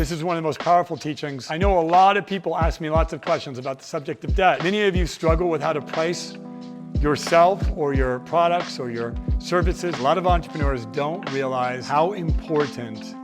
This is one of the most powerful teachings. I know a lot of people ask me lots of questions about the subject of debt. Many of you struggle with how to price yourself or your products or your services. A lot of entrepreneurs don't realize how important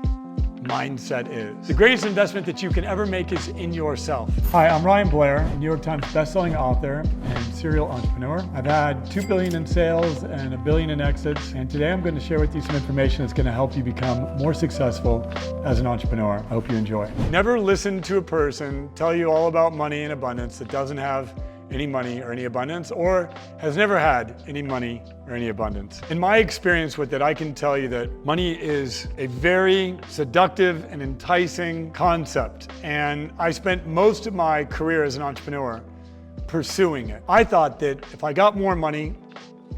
mindset is. The greatest investment that you can ever make is in yourself. Hi, I'm Ryan Blair, a New York Times bestselling author and serial entrepreneur. I've had $2 billion in sales and $1 billion in exits, and today I'm going to share with you some information that's going to help you become more successful as an entrepreneur. I hope you enjoy. Never listen to a person tell you all about money and abundance that doesn't have any money or any abundance, or has never had any money or any abundance. In my experience with it, I can tell you that money is a very seductive and enticing concept. And I spent most of my career as an entrepreneur pursuing it. I thought that if I got more money,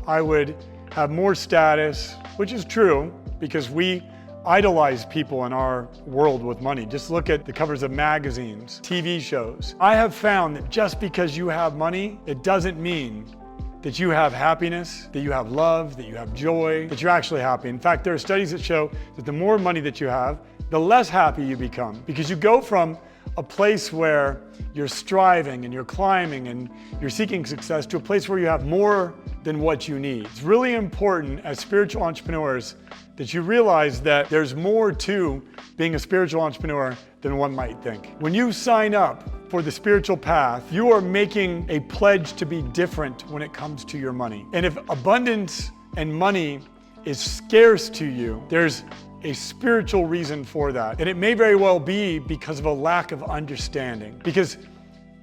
I would have more status, which is true because we idolize people in our world with money. Just look at the covers of magazines, TV shows. I have found that just because you have money, it doesn't mean that you have happiness, that you have love, that you have joy, that you're actually happy. In fact, there are studies that show that the more money that you have, the less happy you become, because you go from a place where you're striving and you're climbing and you're seeking success to a place where you have more than what you need. It's really important as spiritual entrepreneurs that you realize that there's more to being a spiritual entrepreneur than one might think. When you sign up for the spiritual path, you are making a pledge to be different when it comes to your money. And if abundance and money is scarce to you, there's a spiritual reason for that. And it may very well be because of a lack of understanding. Because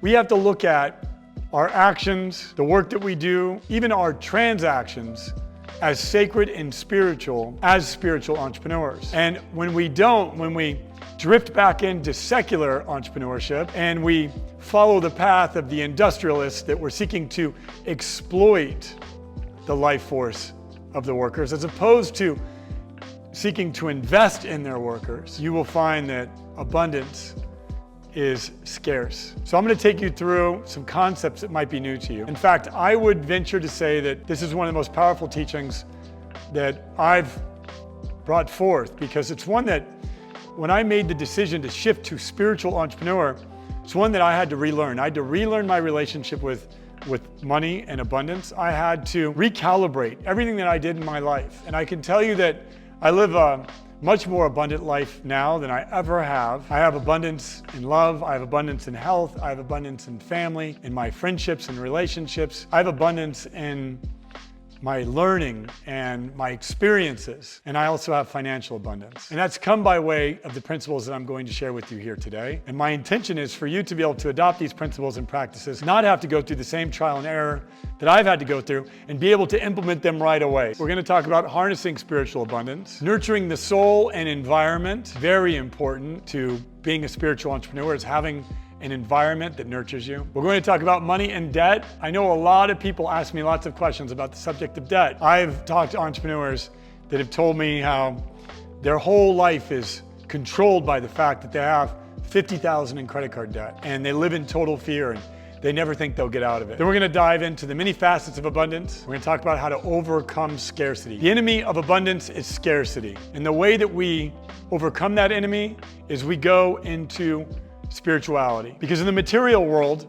we have to look at our actions, the work that we do, even our transactions as sacred and spiritual as spiritual entrepreneurs. And when we don't, when we drift back into secular entrepreneurship and we follow the path of the industrialists that we're seeking to exploit the life force of the workers, as opposed to seeking to invest in their workers, you will find that abundance is scarce. So I'm going to take you through some concepts that might be new to you. In fact, I would venture to say that this is one of the most powerful teachings that I've brought forth, because it's one that when I made the decision to shift to spiritual entrepreneur, it's one that I had to relearn. I had to relearn my relationship with money and abundance. I had to recalibrate everything that I did in my life. And I can tell you that I live a much more abundant life now than I ever have. I have abundance in love, I have abundance in health, I have abundance in family, in my friendships and relationships. I have abundance in my learning and my experiences. And I also have financial abundance. And that's come by way of the principles that I'm going to share with you here today. And my intention is for you to be able to adopt these principles and practices, not have to go through the same trial and error that I've had to go through, and be able to implement them right away. We're going to talk about harnessing spiritual abundance, nurturing the soul and environment. Very important to being a spiritual entrepreneur is having an environment that nurtures you. We're going to talk about money and debt. I know a lot of people ask me lots of questions about the subject of debt. I've talked to entrepreneurs that have told me how their whole life is controlled by the fact that they have $50,000 in credit card debt, and they live in total fear, and they never think they'll get out of it. Then we're going to dive into the many facets of abundance. We're going to talk about how to overcome scarcity. The enemy of abundance is scarcity. And the way that we overcome that enemy is we go into spirituality. Because in the material world,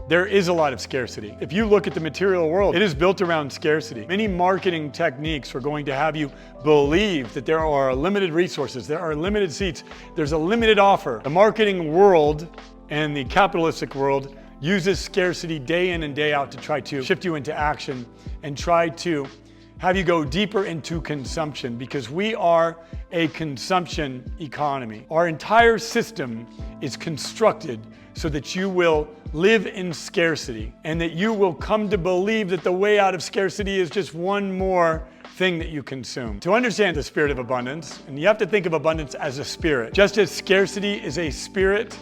there is a lot of scarcity. If you look at the material world, it is built around scarcity. Many marketing techniques are going to have you believe that there are limited resources, there are limited seats, there's a limited offer. The marketing world and the capitalistic world uses scarcity day in and day out to try to shift you into action and try to have you go deeper into consumption, because we are a consumption economy. Our entire system is constructed so that you will live in scarcity and that you will come to believe that the way out of scarcity is just one more thing that you consume. To understand the spirit of abundance, and you have to think of abundance as a spirit. Just as scarcity is a spirit,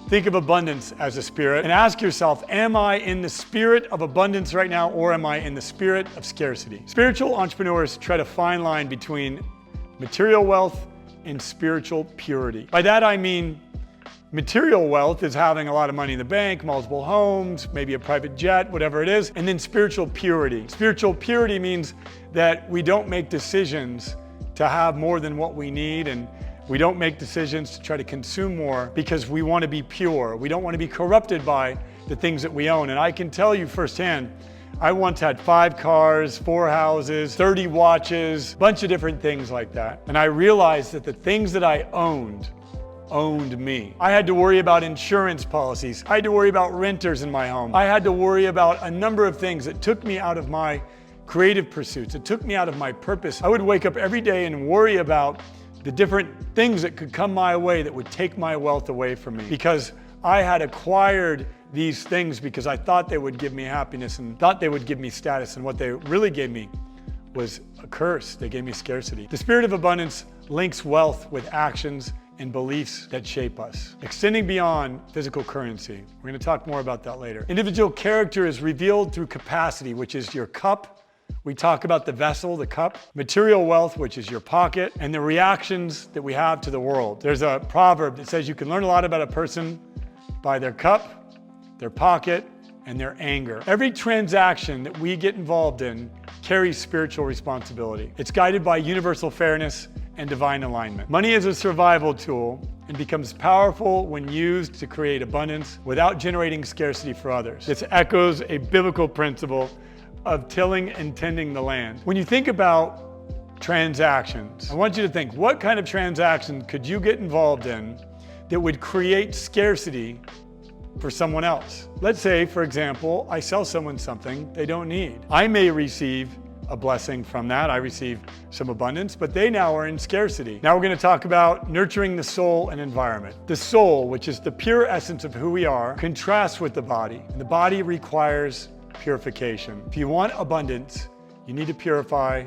think of abundance as a spirit and ask yourself, am I in the spirit of abundance right now, or am I in the spirit of scarcity? Spiritual entrepreneurs tread a fine line between material wealth and spiritual purity. By that I mean material wealth is having a lot of money in the bank, multiple homes, maybe a private jet, whatever it is, and then spiritual purity. Spiritual purity means that we don't make decisions to have more than what we need, and We don't make decisions to try to consume more because we want to be pure. We don't want to be corrupted by the things that we own. And I can tell you firsthand, I once had 5 cars, 4 houses, 30 watches, a bunch of different things like that. And I realized that the things that I owned me. I had to worry about insurance policies. I had to worry about renters in my home. I had to worry about a number of things that took me out of my creative pursuits. It took me out of my purpose. I would wake up every day and worry about the different things that could come my way that would take my wealth away from me, because I had acquired these things because I thought they would give me happiness and thought they would give me status, and what they really gave me was a curse. They gave me scarcity. The spirit of abundance links wealth with actions and beliefs that shape us, extending beyond physical currency. We're going to talk more about that later. Individual character is revealed through capacity, which is your cup. We talk about the vessel, the cup. Material wealth, which is your pocket, and the reactions that we have to the world. There's a proverb that says you can learn a lot about a person by their cup, their pocket, and their anger. Every transaction that we get involved in carries spiritual responsibility. It's guided by universal fairness and divine alignment. Money is a survival tool and becomes powerful when used to create abundance without generating scarcity for others. This echoes a biblical principle of tilling and tending the land. When you think about transactions, I want you to think, what kind of transaction could you get involved in that would create scarcity for someone else? Let's say, for example, I sell someone something they don't need. I may receive a blessing from that. I receive some abundance, but they now are in scarcity. Now we're going to talk about nurturing the soul and environment. The soul, which is the pure essence of who we are, contrasts with the body, and the body requires purification. If you want abundance, you need to purify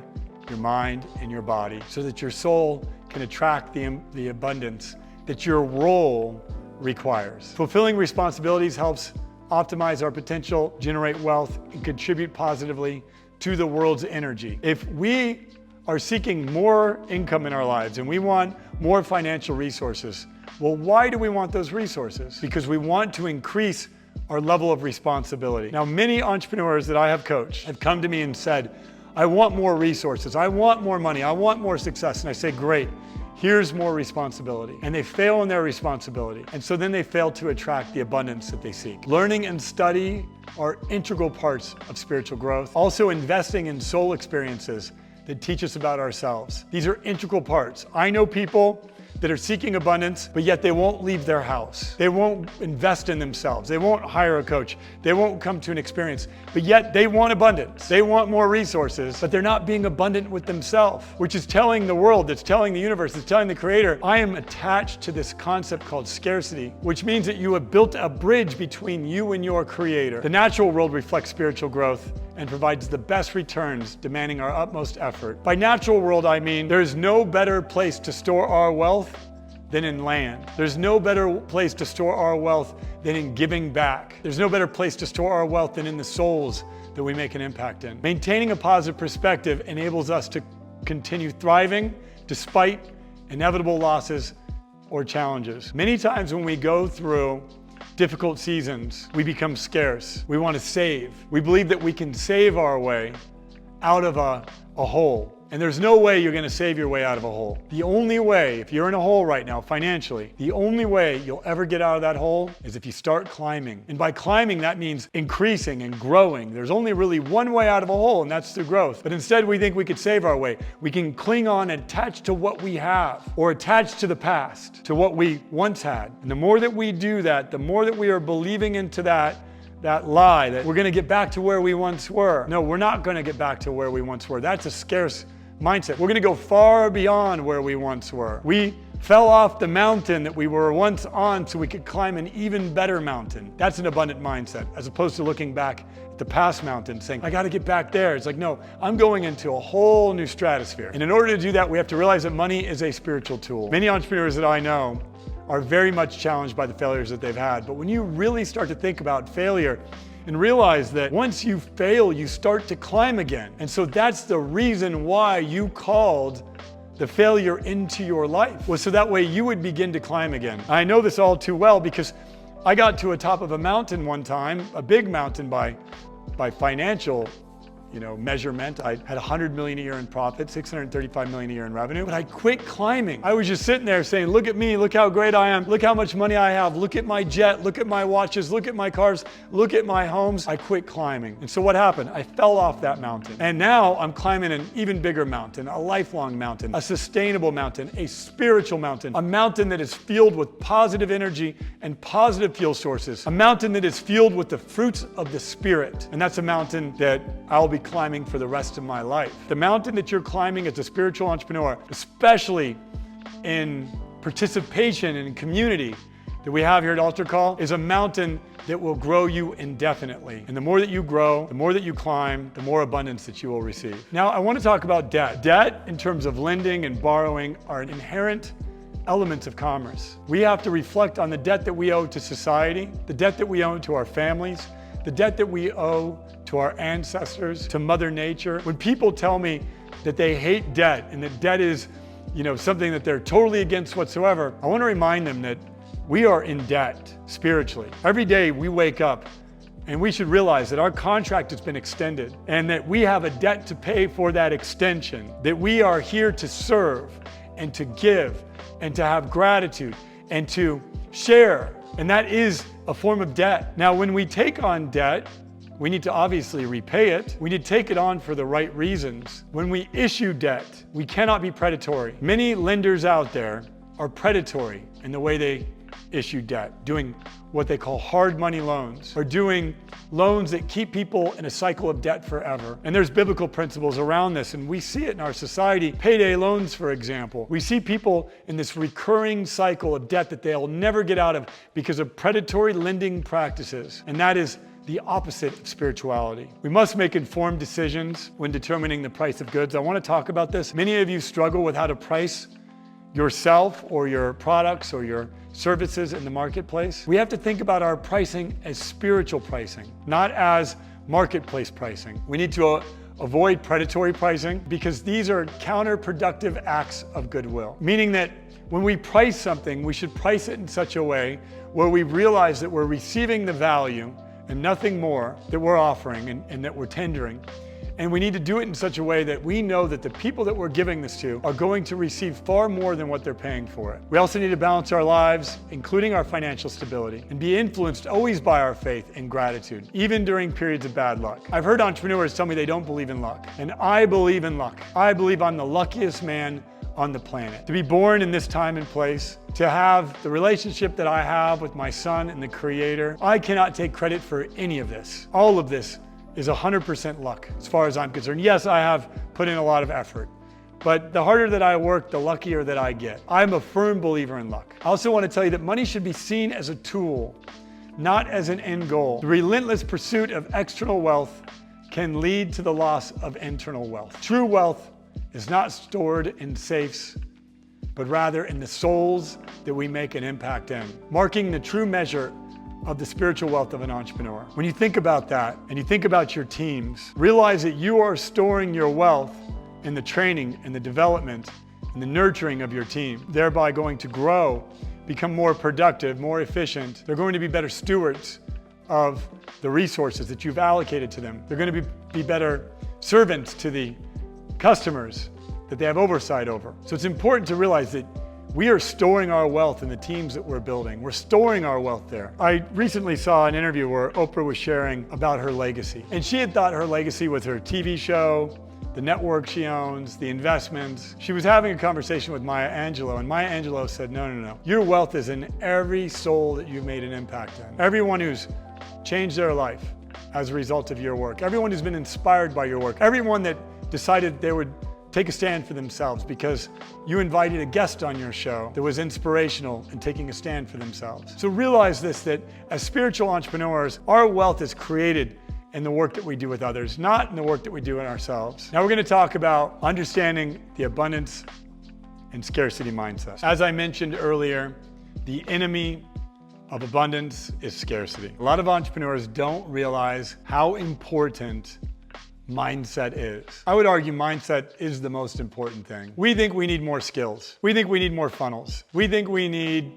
your mind and your body so that your soul can attract the abundance that your role requires. Fulfilling responsibilities helps optimize our potential, generate wealth, and contribute positively to the world's energy. If we are seeking more income in our lives and we want more financial resources, well, why do we want those resources? Because we want to increase our level of responsibility. Now, many entrepreneurs that I have coached have come to me and said, I want more resources, I want more money, I want more success. And I say, great, here's more responsibility. And they fail in their responsibility. And so then they fail to attract the abundance that they seek. Learning and study are integral parts of spiritual growth. Also, investing in soul experiences that teach us about ourselves. These are integral parts. I know people that are seeking abundance, but yet they won't leave their house. They won't invest in themselves. They won't hire a coach. They won't come to an experience, but yet they want abundance. They want more resources, but they're not being abundant with themselves, which is telling the world, it's telling the universe, it's telling the creator, I am attached to this concept called scarcity, which means that you have built a bridge between you and your creator. The natural world reflects spiritual growth and provides the best returns, demanding our utmost effort. By natural world, I mean there's no better place to store our wealth than in land. There's no better place to store our wealth than in giving back. There's no better place to store our wealth than in the souls that we make an impact in. Maintaining a positive perspective enables us to continue thriving despite inevitable losses or challenges. Many times when we go through difficult seasons, we become scarce. We want to save. We believe that we can save our way out of a hole. And there's no way you're going to save your way out of a hole. The only way, if you're in a hole right now financially, the only way you'll ever get out of that hole is if you start climbing. And by climbing, that means increasing and growing. There's only really one way out of a hole, and that's through growth. But instead, we think we could save our way. We can cling on and attach to what we have, or attach to the past, to what we once had. And the more that we do that, the more that we are believing into that lie that we're going to get back to where we once were. No, we're not going to get back to where we once were. That's a scarce mindset. We're going to go far beyond where we once were. We fell off the mountain that we were once on so we could climb an even better mountain. That's an abundant mindset, as opposed to looking back at the past mountain saying, I got to get back there. It's like, no, I'm going into a whole new stratosphere. And in order to do that, we have to realize that money is a spiritual tool. Many entrepreneurs that I know are very much challenged by the failures that they've had. But when you really start to think about failure, and realize that once you fail, you start to climb again. And so that's the reason why you called the failure into your life, was so that way you would begin to climb again. I know this all too well because I got to a top of a mountain one time, a big mountain by financial measurement. I had 100 million a year in profit, 635 million a year in revenue, but I quit climbing. I was just sitting there saying, look at me, look how great I am, look how much money I have, look at my jet, look at my watches, look at my cars, look at my homes. I quit climbing. And so what happened? I fell off that mountain. And now I'm climbing an even bigger mountain, a lifelong mountain, a sustainable mountain, a spiritual mountain, a mountain that is filled with positive energy and positive fuel sources, a mountain that is fueled with the fruits of the Spirit. And that's a mountain that I'll be climbing for the rest of my life. The mountain that you're climbing as a spiritual entrepreneur, especially in participation in community that we have here at AlterCall, is a mountain that will grow you indefinitely. And the more that you grow, the more that you climb, the more abundance that you will receive. Now, I want to talk about debt. Debt, in terms of lending and borrowing, are an inherent elements of commerce. We have to reflect on the debt that we owe to society, the debt that we owe to our families, the debt that we owe to our ancestors, to Mother Nature. When people tell me that they hate debt and that debt is, something that they're totally against whatsoever, I want to remind them that we are in debt spiritually. Every day we wake up and we should realize that our contract has been extended and that we have a debt to pay for that extension, that we are here to serve and to give and to have gratitude and to share. And that is a form of debt. Now, when we take on debt, we need to obviously repay it. We need to take it on for the right reasons. When we issue debt, we cannot be predatory. Many lenders out there are predatory in the way they issue debt, doing what they call hard money loans, or doing loans that keep people in a cycle of debt forever. And there's biblical principles around this, and we see it in our society. Payday loans, for example. We see people in this recurring cycle of debt that they'll never get out of because of predatory lending practices. And that is the opposite of spirituality. We must make informed decisions when determining the price of goods. I want to talk about this. Many of you struggle with how to price yourself or your products or your services in the marketplace. We have to think about our pricing as spiritual pricing, not as marketplace pricing. We need to avoid predatory pricing because these are counterproductive acts of goodwill. Meaning that when we price something, we should price it in such a way where we realize that we're receiving the value and nothing more that we're offering and that we're tendering. And we need to do it in such a way that we know that the people that we're giving this to are going to receive far more than what they're paying for it. We also need to balance our lives, including our financial stability, and be influenced always by our faith and gratitude, even during periods of bad luck. I've heard entrepreneurs tell me they don't believe in luck, and I believe in luck. I believe I'm the luckiest man on the planet. To be born in this time and place, to have the relationship that I have with my son and the Creator, I cannot take credit for any of this. All of this is 100% luck as far as I'm concerned. Yes, I have put in a lot of effort, but the harder that I work, the luckier that I get. I'm a firm believer in luck. I also want to tell you that money should be seen as a tool, not as an end goal. The relentless pursuit of external wealth can lead to the loss of internal wealth. True wealth is not stored in safes, but rather in the souls that we make an impact in, marking the true measure of the spiritual wealth of an entrepreneur. When you think about that and you think about your teams, realize that you are storing your wealth in the training and the development and the nurturing of your team, thereby going to grow, become more productive, more efficient. They're going to be better stewards of the resources that you've allocated to them. They're going to be better servants to the customers that they have oversight over. So it's important to realize that we are storing our wealth in the teams that we're building. We're storing our wealth there. I recently saw an interview where Oprah was sharing about her legacy. And she had thought her legacy was her TV show, the network she owns, the investments. She was having a conversation with Maya Angelou, and Maya Angelou said, no. Your wealth is in every soul that you've made an impact in. Everyone who's changed their life as a result of your work. Everyone who's been inspired by your work. Everyone that decided they would take a stand for themselves because you invited a guest on your show that was inspirational in taking a stand for themselves. So realize this, that as spiritual entrepreneurs, our wealth is created in the work that we do with others, not in the work that we do in ourselves. Now we're going to talk about understanding the abundance and scarcity mindset. As I mentioned earlier, the enemy of abundance is scarcity. A lot of entrepreneurs don't realize how important mindset is. I would argue mindset is the most important thing. We think we need more skills. We think we need more funnels. We think we need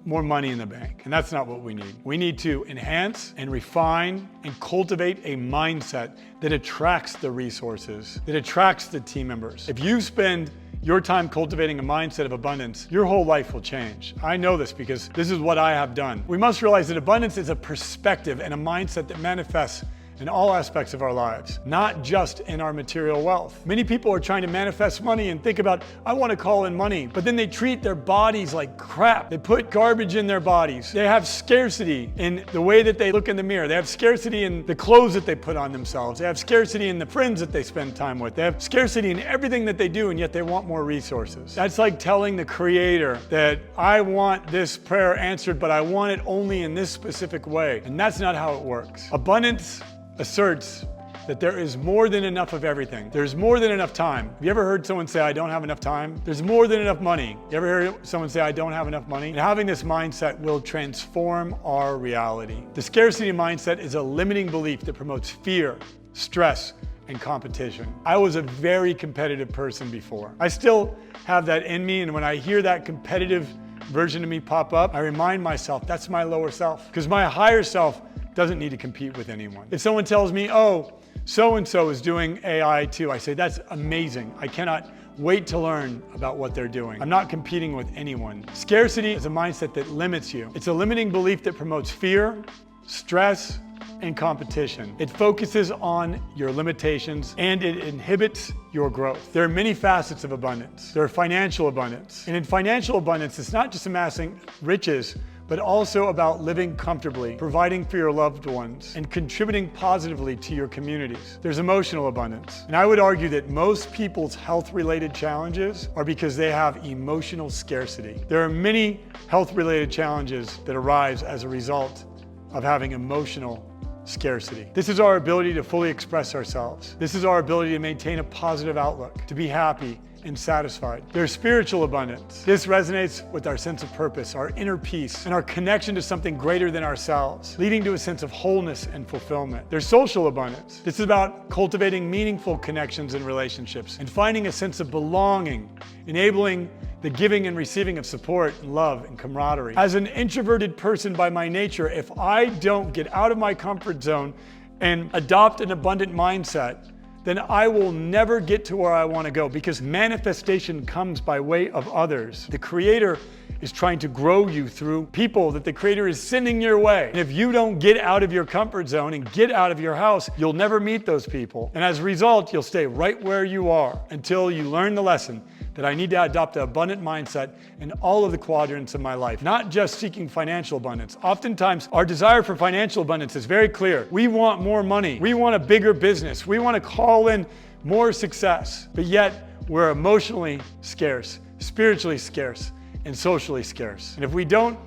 more money in the bank. And that's not what we need. We need to enhance and refine and cultivate a mindset that attracts the resources, that attracts the team members. If you spend your time cultivating a mindset of abundance, your whole life will change. I know this because this is what I have done. We must realize that abundance is a perspective and a mindset that manifests in all aspects of our lives, not just in our material wealth. Many people are trying to manifest money and think about, I want to call in money, but then they treat their bodies like crap. They put garbage in their bodies. They have scarcity in the way that they look in the mirror. They have scarcity in the clothes that they put on themselves. They have scarcity in the friends that they spend time with. They have scarcity in everything that they do, and yet they want more resources. That's like telling the Creator that I want this prayer answered, but I want it only in this specific way. And that's not how it works. Abundance asserts that there is more than enough of everything. There's more than enough time. Have you ever heard someone say, I don't have enough time? There's more than enough money. You ever heard someone say, I don't have enough money? And having this mindset will transform our reality. The scarcity mindset is a limiting belief that promotes fear, stress, and competition. I was a very competitive person before. I still have that in me, and when I hear that competitive version of me pop up, I remind myself that's my lower self, because my higher self doesn't need to compete with anyone. If someone tells me, oh, so-and-so is doing AI too, I say, that's amazing. I cannot wait to learn about what they're doing. I'm not competing with anyone. Scarcity is a mindset that limits you. It's a limiting belief that promotes fear, stress, and competition. It focuses on your limitations and it inhibits your growth. There are many facets of abundance. There are financial abundance. And in financial abundance, it's not just amassing riches, but also about living comfortably, providing for your loved ones, and contributing positively to your communities. There's emotional abundance. And I would argue that most people's health-related challenges are because they have emotional scarcity. There are many health-related challenges that arise as a result of having emotional scarcity. This is our ability to fully express ourselves. This is our ability to maintain a positive outlook, to be happy and satisfied. There's spiritual abundance. This resonates with our sense of purpose, our inner peace, and our connection to something greater than ourselves, leading to a sense of wholeness and fulfillment. There's social abundance. This is about cultivating meaningful connections and relationships and finding a sense of belonging, enabling the giving and receiving of support and love and camaraderie. As an introverted person by my nature, if I don't get out of my comfort zone and adopt an abundant mindset, then I will never get to where I want to go, because manifestation comes by way of others. The Creator is trying to grow you through people that the Creator is sending your way. And if you don't get out of your comfort zone and get out of your house, you'll never meet those people. And as a result, you'll stay right where you are until you learn the lesson that I need to adopt an abundant mindset in all of the quadrants of my life, not just seeking financial abundance. Oftentimes, our desire for financial abundance is very clear. We want more money. We want a bigger business. We want to call in more success. But yet, we're emotionally scarce, spiritually scarce, and socially scarce. And if we don't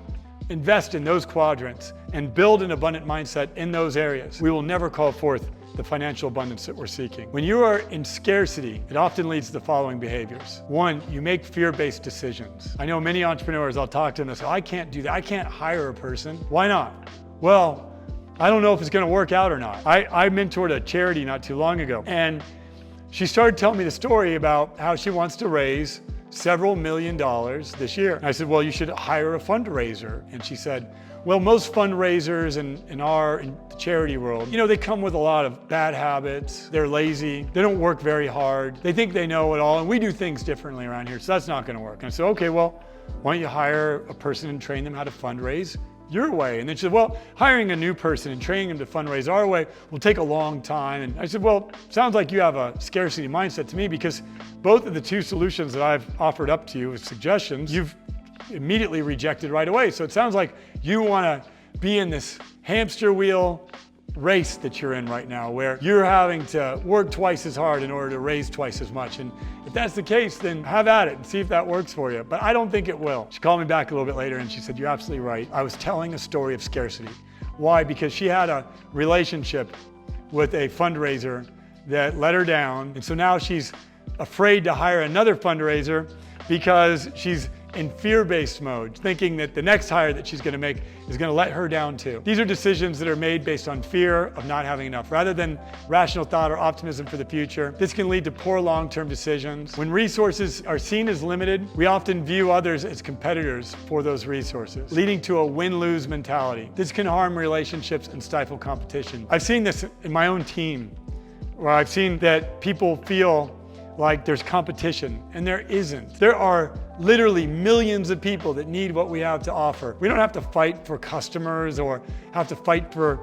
invest in those quadrants and build an abundant mindset in those areas, we will never call forth the financial abundance that we're seeking. When you are in scarcity, it often leads to the following behaviors. One, you make fear-based decisions. I know many entrepreneurs, I'll talk to them and say, I can't do that. I can't hire a person. Why not? Well, I don't know if it's gonna work out or not. I mentored a charity not too long ago, and she started telling me the story about how she wants to raise several $1 million this year. And I said, well, you should hire a fundraiser. And she said, well, most fundraisers in the charity world, they come with a lot of bad habits. They're lazy. They don't work very hard. They think they know it all, and we do things differently around here, so that's not gonna work. And I said, okay, well, why don't you hire a person and train them how to fundraise your way? And then she said, well, hiring a new person and training them to fundraise our way will take a long time. And I said, well, sounds like you have a scarcity mindset to me, because both of the two solutions that I've offered up to you as suggestions, you've immediately rejected right away. So it sounds like you want to be in this hamster wheel race that you're in right now, where you're having to work twice as hard in order to raise twice as much. And if that's the case, then have at it and see if that works for you. But I don't think it will. She called me back a little bit later and she said, you're absolutely right. I was telling a story of scarcity. Why? Because she had a relationship with a fundraiser that let her down. And so now she's afraid to hire another fundraiser because she's in fear-based mode, thinking that the next hire that she's going to make is going to let her down too. These are decisions that are made based on fear of not having enough, rather than rational thought or optimism for the future. This can lead to poor long-term decisions. When resources are seen as limited, we often view others as competitors for those resources, leading to a win-lose mentality. This can harm relationships and stifle competition. I've seen this in my own team, where I've seen that people feel like there's competition, and there isn't. There are literally millions of people that need what we have to offer. We don't have to fight for customers or have to fight for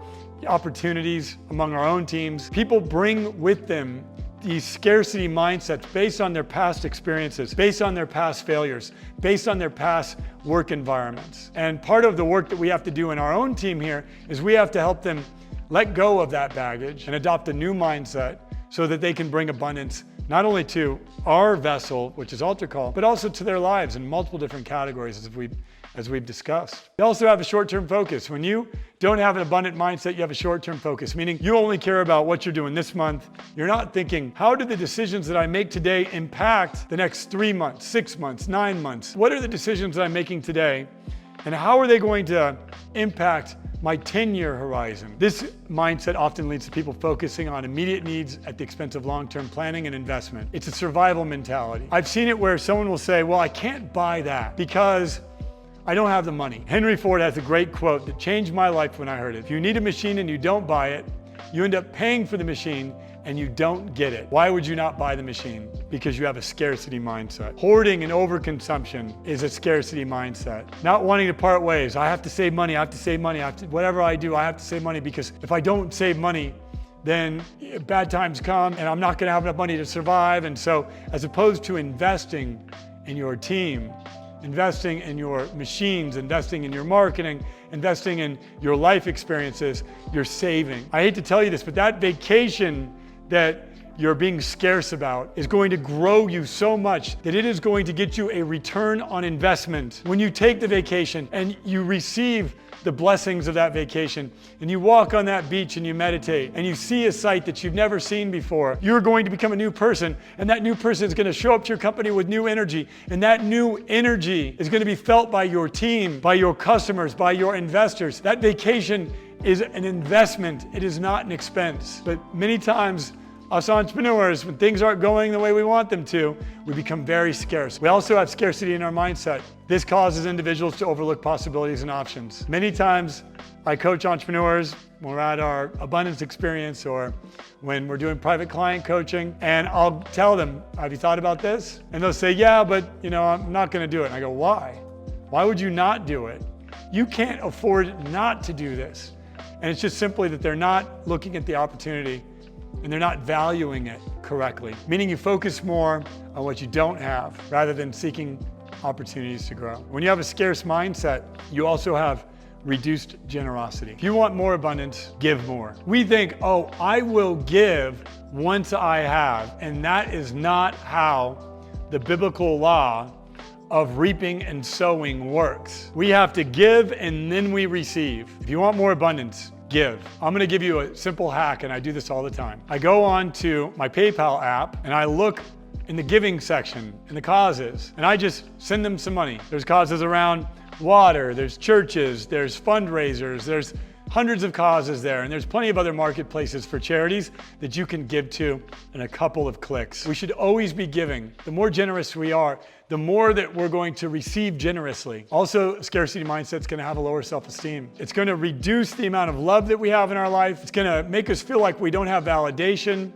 opportunities among our own teams. People bring with them these scarcity mindsets based on their past experiences, based on their past failures, based on their past work environments. And part of the work that we have to do in our own team here is we have to help them let go of that baggage and adopt a new mindset so that they can bring abundance not only to our vessel, which is AlterCall, but also to their lives in multiple different categories as we've discussed. They also have a short-term focus. When you don't have an abundant mindset, you have a short-term focus, meaning you only care about what you're doing this month. You're not thinking, how do the decisions that I make today impact the next 3 months, 6 months, 9 months? What are the decisions that I'm making today, and how are they going to impact my 10-year horizon? This mindset often leads to people focusing on immediate needs at the expense of long-term planning and investment. It's a survival mentality. I've seen it where someone will say, well, I can't buy that because I don't have the money. Henry Ford has a great quote that changed my life when I heard it. If you need a machine and you don't buy it, you end up paying for the machine and you don't get it. Why would you not buy the machine? Because you have a scarcity mindset. Hoarding and overconsumption is a scarcity mindset. Not wanting to part ways. I have to save money, I have to save money, whatever I do, I have to save money, because if I don't save money, then bad times come and I'm not gonna have enough money to survive. And so, as opposed to investing in your team, investing in your machines, investing in your marketing, investing in your life experiences, you're saving. I hate to tell you this, but that vacation that you're being scarce about is going to grow you so much that it is going to get you a return on investment. When you take the vacation and you receive the blessings of that vacation and you walk on that beach and you meditate and you see a sight that you've never seen before, you're going to become a new person, and that new person is going to show up to your company with new energy, and that new energy is going to be felt by your team, by your customers, by your investors. That vacation is an investment. It is not an expense. But many times, us entrepreneurs, when things aren't going the way we want them to, we become very scarce. We also have scarcity in our mindset. This causes individuals to overlook possibilities and options. Many times, I coach entrepreneurs when we're at our abundance experience or when we're doing private client coaching, and I'll tell them, have you thought about this? And they'll say, yeah, but I'm not gonna do it. And I go, why? Why would you not do it? You can't afford not to do this. And it's just simply that they're not looking at the opportunity and they're not valuing it correctly, meaning you focus more on what you don't have rather than seeking opportunities to grow. When you have a scarce mindset, you also have reduced generosity. If you want more abundance, give more. We think, oh, I will give once I have, and that is not how the biblical law of reaping and sowing works. We have to give and then we receive. If you want more abundance, give. I'm gonna give you a simple hack, and I do this all the time. I go on to my PayPal app and I look in the giving section, in the causes, and I just send them some money. There's causes around water, there's churches, there's fundraisers, there's hundreds of causes there, and there's plenty of other marketplaces for charities that you can give to in a couple of clicks. We should always be giving. The more generous we are, the more that we're going to receive generously. Also, a scarcity mindset is going to have a lower self-esteem. It's going to reduce the amount of love that we have in our life. It's going to make us feel like we don't have validation,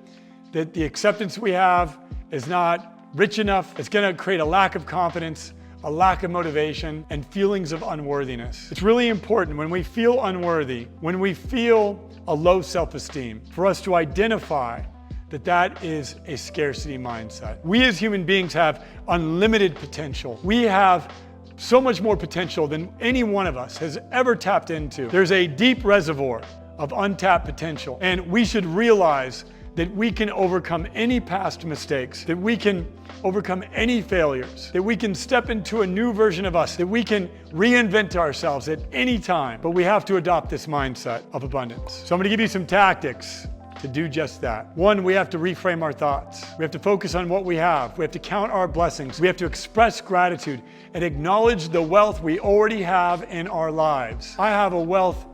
that the acceptance we have is not rich enough. It's going to create a lack of confidence, a lack of motivation, and feelings of unworthiness. It's really important when we feel unworthy, when we feel a low self-esteem, for us to identify that that is a scarcity mindset. We as human beings have unlimited potential. We have so much more potential than any one of us has ever tapped into. There's a deep reservoir of untapped potential, and we should realize that we can overcome any past mistakes, that we can overcome any failures, that we can step into a new version of us, that we can reinvent ourselves at any time, but we have to adopt this mindset of abundance. So I'm gonna give you some tactics to do just that. One, we have to reframe our thoughts. We have to focus on what we have. We have to count our blessings. We have to express gratitude and acknowledge the wealth we already have in our lives. I have a wealth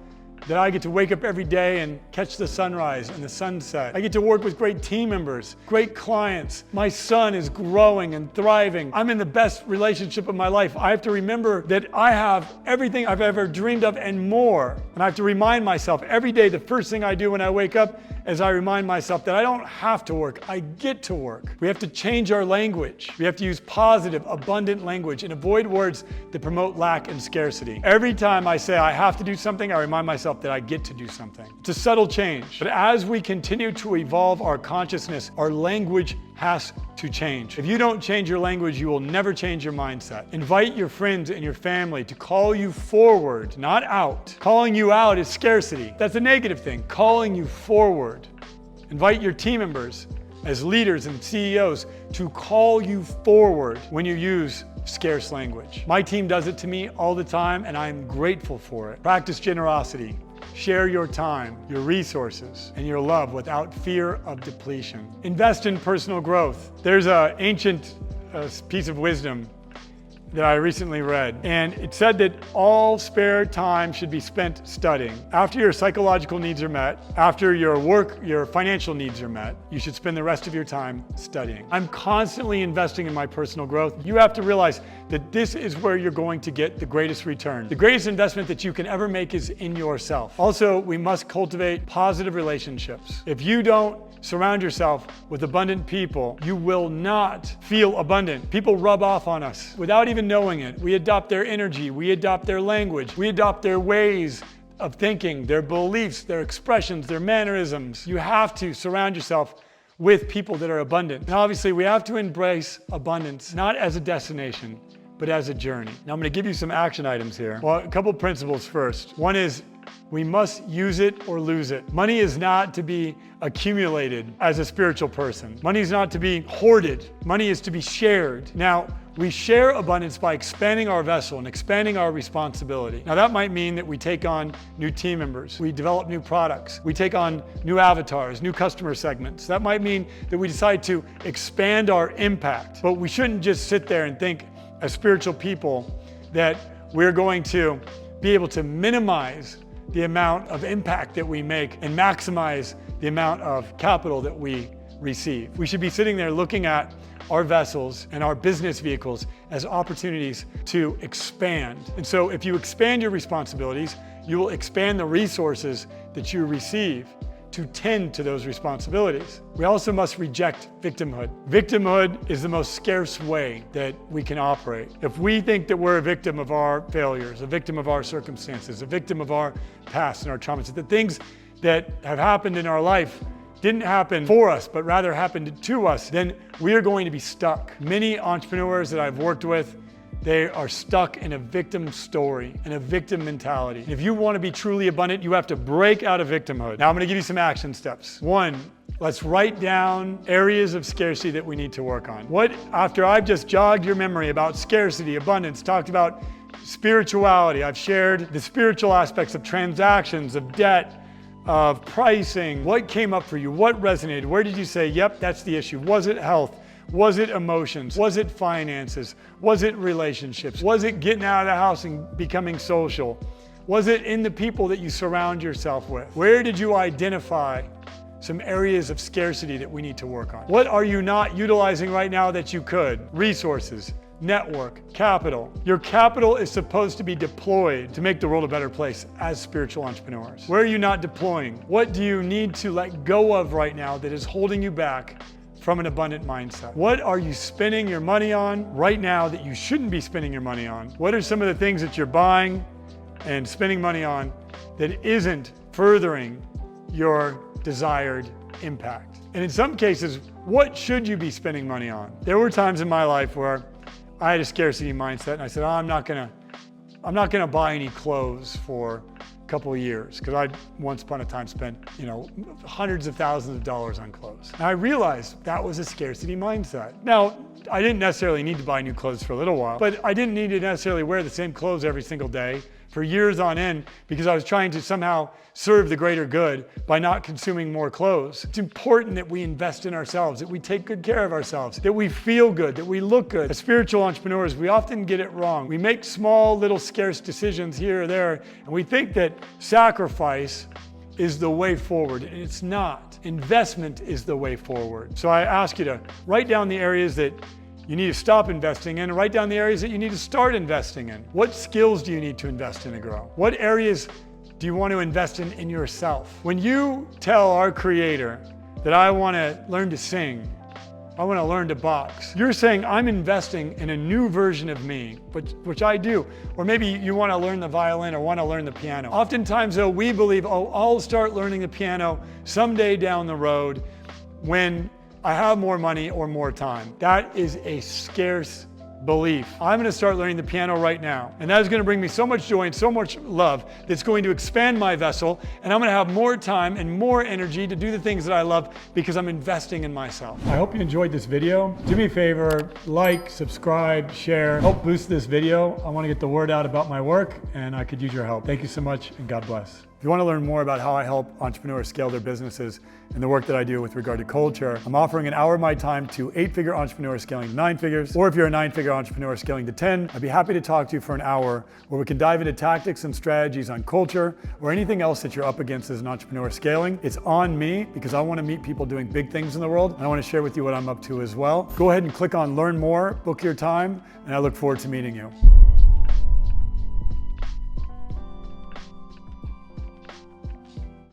that I get to wake up every day and catch the sunrise and the sunset. I get to work with great team members, great clients. My son is growing and thriving. I'm in the best relationship of my life. I have to remember that I have everything I've ever dreamed of and more. And I have to remind myself every day, the first thing I do when I wake up is I remind myself that I don't have to work, I get to work. We have to change our language. We have to use positive, abundant language and avoid words that promote lack and scarcity. Every time I say I have to do something, I remind myself that I get to do something. It's a subtle change, but as we continue to evolve our consciousness, our language has to change. If you don't change your language, you will never change your mindset. Invite your friends and your family to call you forward, not out. Calling you out is scarcity. That's a negative thing. Calling you forward. Invite your team members as leaders and CEOs to call you forward when you use scarce language. My team does it to me all the time, and I'm grateful for it. Practice generosity. Share your time, your resources, and your love without fear of depletion. Invest in personal growth. There's an ancient piece of wisdom that I recently read, and it said that all spare time should be spent studying. After your psychological needs are met, after your financial needs are met, you should spend the rest of your time studying. I'm constantly investing in my personal growth. You have to realize that this is where you're going to get the greatest return. The greatest investment that you can ever make is in yourself. Also, we must cultivate positive relationships. If you don't surround yourself with abundant people, you will not feel abundant. People rub off on us without even knowing it. We adopt their energy, we adopt their language, we adopt their ways of thinking, their beliefs, their expressions, their mannerisms. You have to surround yourself with people that are abundant. And obviously, we have to embrace abundance, not as a destination, but as a journey. Now, I'm going to give you some action items here. Well, a couple principles first. One is we must use it or lose it. Money is not to be accumulated as a spiritual person. Money is not to be hoarded. Money is to be shared. Now, we share abundance by expanding our vessel and expanding our responsibility. Now, that might mean that we take on new team members. We develop new products. We take on new avatars, new customer segments. That might mean that we decide to expand our impact. But we shouldn't just sit there and think as spiritual people that we're going to be able to minimize the amount of impact that we make and maximize the amount of capital that we receive. We should be sitting there looking at our vessels and our business vehicles as opportunities to expand. And so if you expand your responsibilities, you will expand the resources that you receive to tend to those responsibilities. We also must reject victimhood. Victimhood is the most scarce way that we can operate. If we think that we're a victim of our failures, a victim of our circumstances, a victim of our past and our traumas, the things that have happened in our life didn't happen for us, but rather happened to us, then we are going to be stuck. Many entrepreneurs that I've worked with, they are stuck in a victim story, in a victim mentality. If you want to be truly abundant, you have to break out of victimhood. Now I'm going to give you some action steps. One, let's write down areas of scarcity that we need to work on. After I've just jogged your memory about scarcity, abundance, talked about spirituality, I've shared the spiritual aspects of transactions, of debt, of pricing. What came up for you? What resonated? Where did you say, yep, that's the issue? Was it health? Was it emotions? Was it finances? Was it relationships? Was it getting out of the house and becoming social? Was it in the people that you surround yourself with? Where did you identify some areas of scarcity that we need to work on? What are you not utilizing right now that you could? Resources, network, capital. Your capital is supposed to be deployed to make the world a better place as spiritual entrepreneurs. Where are you not deploying? What do you need to let go of right now that is holding you back from an abundant mindset? What are you spending your money on right now that you shouldn't be spending your money on? What are some of the things that you're buying and spending money on that isn't furthering your desired impact? And in some cases, what should you be spending money on? There were times in my life where I had a scarcity mindset and I said, I'm not gonna buy any clothes for couple of years, because I'd once upon a time spent, hundreds of thousands of dollars on clothes. And I realized that was a scarcity mindset. Now, I didn't necessarily need to buy new clothes for a little while, but I didn't need to necessarily wear the same clothes every single day for years on end because I was trying to somehow serve the greater good by not consuming more clothes. It's important that we invest in ourselves, that we take good care of ourselves, that we feel good, that we look good. As spiritual entrepreneurs, we often get it wrong. We make small, little scarce decisions here or there, and we think that sacrifice is the way forward, and it's not. Investment is the way forward. So I ask you to write down the areas that you need to stop investing in, and write down the areas that you need to start investing in. What skills do you need to invest in to grow? What areas do you want to invest in yourself? When you tell our creator that I want to learn to sing, I want to learn to box, you're saying I'm investing in a new version of me, which I do. Or maybe you want to learn the violin or want to learn the piano. Oftentimes though, we believe, oh, I'll start learning the piano someday down the road when I have more money or more time. That is a scarce belief. I'm going to start learning the piano right now. And that is going to bring me so much joy and so much love that's going to expand my vessel. And I'm going to have more time and more energy to do the things that I love because I'm investing in myself. I hope you enjoyed this video. Do me a favor, like, subscribe, share, help boost this video. I want to get the word out about my work and I could use your help. Thank you so much and God bless. If you want to learn more about how I help entrepreneurs scale their businesses and the work that I do with regard to culture, I'm offering an hour of my time to 8-figure entrepreneurs scaling to 9 figures, or if you're a 9-figure entrepreneur scaling to 10, I'd be happy to talk to you for an hour where we can dive into tactics and strategies on culture or anything else that you're up against as an entrepreneur scaling. It's on me because I want to meet people doing big things in the world, and I want to share with you what I'm up to as well. Go ahead and click on Learn More, book your time, and I look forward to meeting you.